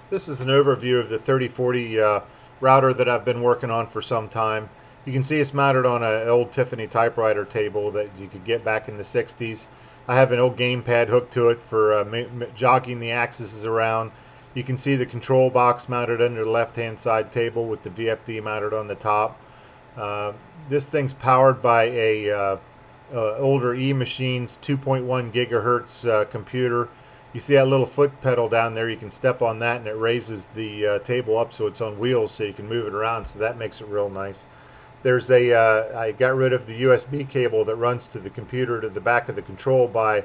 This is an overview of the 3040 router that I've been working on for some time. You can see it's mounted on an old Tiffany typewriter table that you could get back in the 60s. I have an old gamepad hooked to it for jogging the axes around. You can see the control box mounted under the left-hand side table with the VFD mounted on the top. This thing's powered by a older E-Machines 2.1 gigahertz computer. You see that little foot pedal down there, you can step on that and it raises the table up so it's on wheels so you can move it around, so that makes it real nice. There's I got rid of the USB cable that runs to the computer to the back of the control by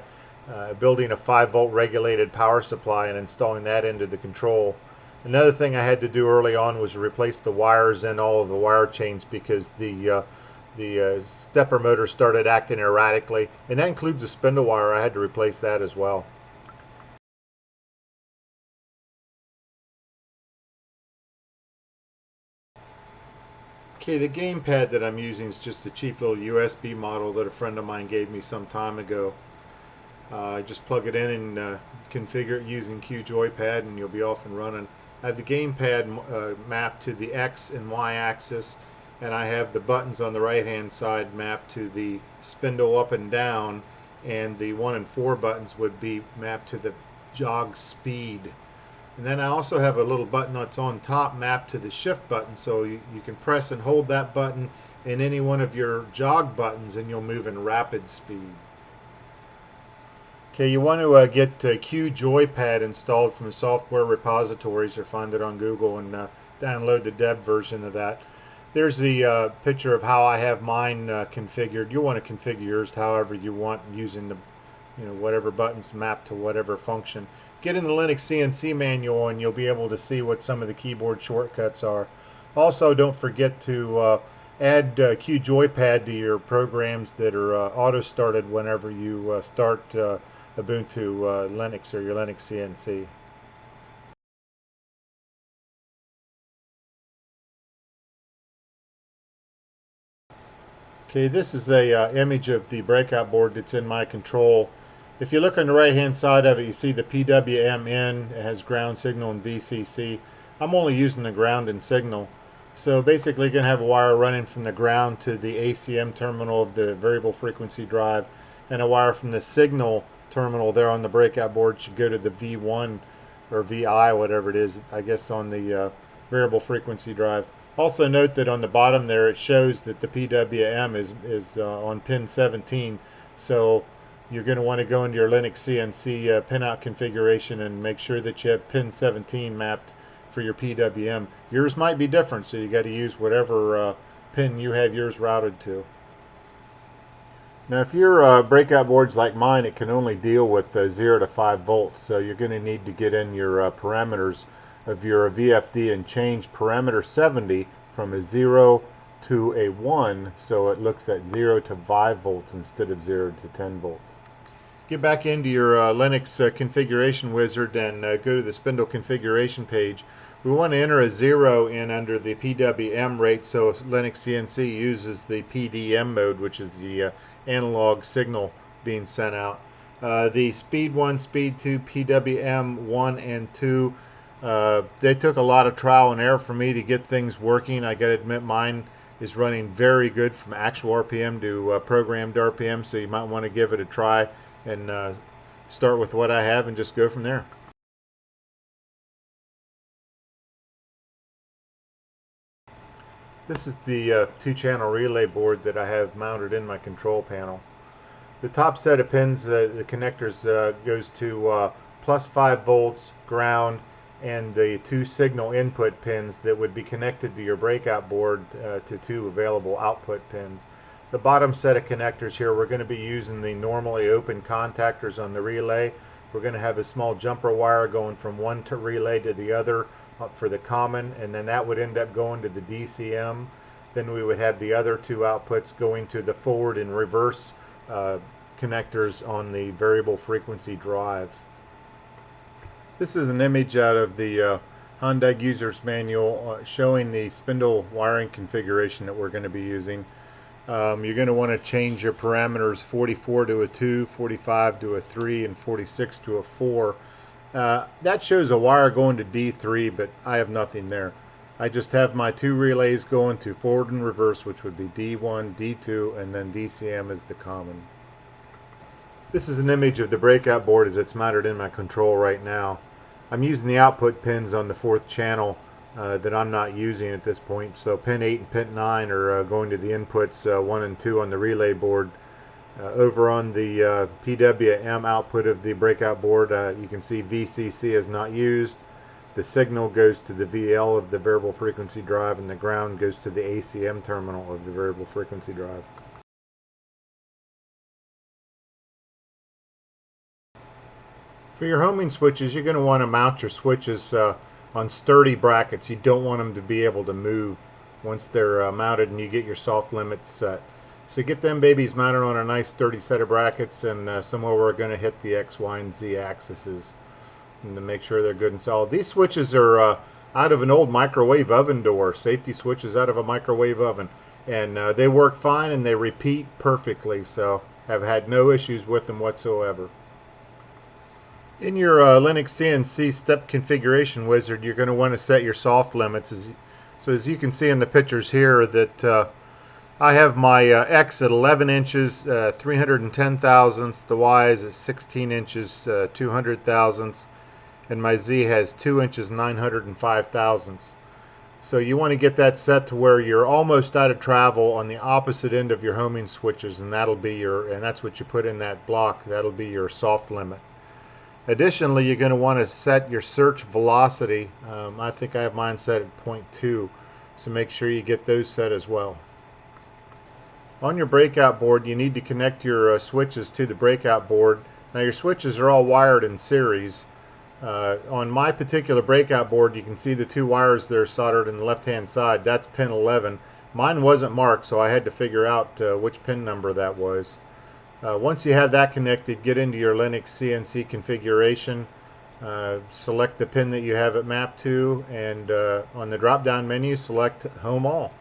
building a 5-volt regulated power supply and installing that into the control. Another thing I had to do early on was replace the wires in all of the wire chains because the stepper motor started acting erratically, and that includes the spindle wire. I had to replace that as well. Okay, the gamepad that I'm using is just a cheap little USB model that a friend of mine gave me some time ago. I just plug it in and configure it using joypad and you'll be off and running. I have the gamepad mapped to the X and Y axis, and I have the buttons on the right hand side mapped to the spindle up and down, and the 1 and 4 buttons would be mapped to the jog speed. And then I also have a little button that's on top mapped to the shift button, so you can press and hold that button and any one of your jog buttons and you'll move in rapid speed. Okay, you want to get joypad installed from the software repositories or find it on Google and download the dev version of that. There's the picture of how I have mine configured. You'll want to configure yours however you want using the whatever buttons mapped to whatever function. Get in the LinuxCNC manual and you'll be able to see what some of the keyboard shortcuts are. Also, don't forget to add joypad to your programs that are auto started whenever you start Ubuntu Linux or your LinuxCNC. Okay, this is a image of the breakout board that's in my control. If you look on the right hand side of it, you see the PWM in. It has ground signal and VCC. I'm only using the ground and signal. So basically you're going to have a wire running from the ground to the ACM terminal of the variable frequency drive, and a wire from the signal terminal there on the breakout board should go to the V1 or VI, whatever it is, I guess on the variable frequency drive. Also note that on the bottom there it shows that the PWM is on pin 17, so you're going to want to go into your LinuxCNC pinout configuration and make sure that you have pin 17 mapped for your PWM. Yours might be different, so you got to use whatever pin you have yours routed to. Now if your breakout board's like mine, it can only deal with 0 to 5 volts, so you're going to need to get in your parameters of your VFD and change parameter 70 from a 0 to a 1, so it looks at 0 to 5 volts instead of 0 to 10 volts. Get back into your Linux configuration wizard and go to the spindle configuration page. We want to enter a 0 in under the PWM rate, so LinuxCNC uses the PDM mode, which is the analog signal being sent out. The speed 1, speed 2, PWM 1 and 2, they took a lot of trial and error for me to get things working. I gotta admit mine is running very good from actual RPM to programmed RPM, so you might want to give it a try and start with what I have and just go from there. This is the 2-channel relay board that I have mounted in my control panel. The top set of pins, the connectors goes to plus 5 volts, ground, and the 2 signal input pins that would be connected to your breakout board to 2 available output pins. The bottom set of connectors here, we're going to be using the normally open contactors on the relay. We're going to have a small jumper wire going from one relay to the other for the common, and then that would end up going to the DCM. Then we would have the other 2 outputs going to the forward and reverse connectors on the variable frequency drive. This is an image out of the Hyundai User's Manual showing the spindle wiring configuration that we're going to be using. You're going to want to change your parameters 44 to a 2, 45 to a 3, and 46 to a 4. That shows a wire going to D3, but I have nothing there. I just have my two relays going to forward and reverse, which would be D1, D2, and then DCM is the common. This is an image of the breakout board as it's mounted in my control right now. I'm using the output pins on the fourth channel that I'm not using at this point. So pin 8 and pin 9 are going to the inputs 1 and 2 on the relay board. Over on the PWM output of the breakout board, you can see VCC is not used. The signal goes to the VL of the variable frequency drive, and the ground goes to the ACM terminal of the variable frequency drive. For your homing switches, you're going to want to mount your switches on sturdy brackets. You don't want them to be able to move once they're mounted and you get your soft limits set. So get them babies mounted on a nice sturdy set of brackets, and somewhere we're going to hit the X, Y, and Z axes, and to make sure they're good and solid. These switches are out of an old microwave oven door, safety switches out of a microwave oven, and they work fine and they repeat perfectly, so I've had no issues with them whatsoever. In your LinuxCNC step configuration wizard, you're going to want to set your soft limits. So as you can see in the pictures here, that I have my X at 11 inches, 310 thousandths. The Y is at 16 inches, 200 thousandths. And my Z has 2 inches, 905 thousandths. So you want to get that set to where you're almost out of travel on the opposite end of your homing switches, and that's what you put in that block. That'll be your soft limit. Additionally, you're going to want to set your search velocity. I think I have mine set at 0.2, so make sure you get those set as well. On your breakout board, you need to connect your switches to the breakout board. Now your switches are all wired in series. On my particular breakout board, you can see the two wires that are soldered on the left hand side. That's pin 11. Mine wasn't marked, so I had to figure out which pin number that was. Once you have that connected, get into your LinuxCNC configuration, select the pin that you have it mapped to, and on the drop down menu select Home All.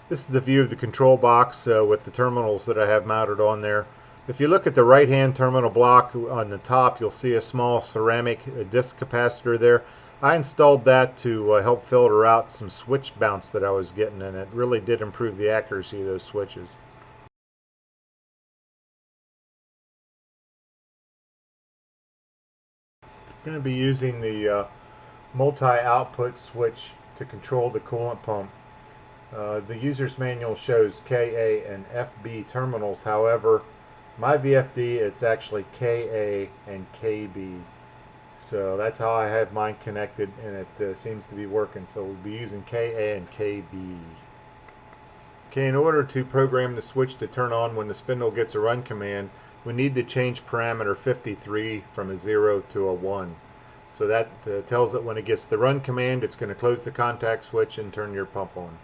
This is the view of the control box with the terminals that I have mounted on there. If you look at the right hand terminal block on the top, you'll see a small ceramic disc capacitor there. I installed that to help filter out some switch bounce that I was getting, and it really did improve the accuracy of those switches. I'm going to be using the multi-output switch to control the coolant pump. The user's manual shows KA and FB terminals. However, my VFD, it's actually KA and KB. So that's how I have mine connected, and it seems to be working. So we'll be using KA and KB. Okay, in order to program the switch to turn on when the spindle gets a run command, we need to change parameter 53 from a 0 to a 1. So that tells it when it gets the run command, it's going to close the contact switch and turn your pump on.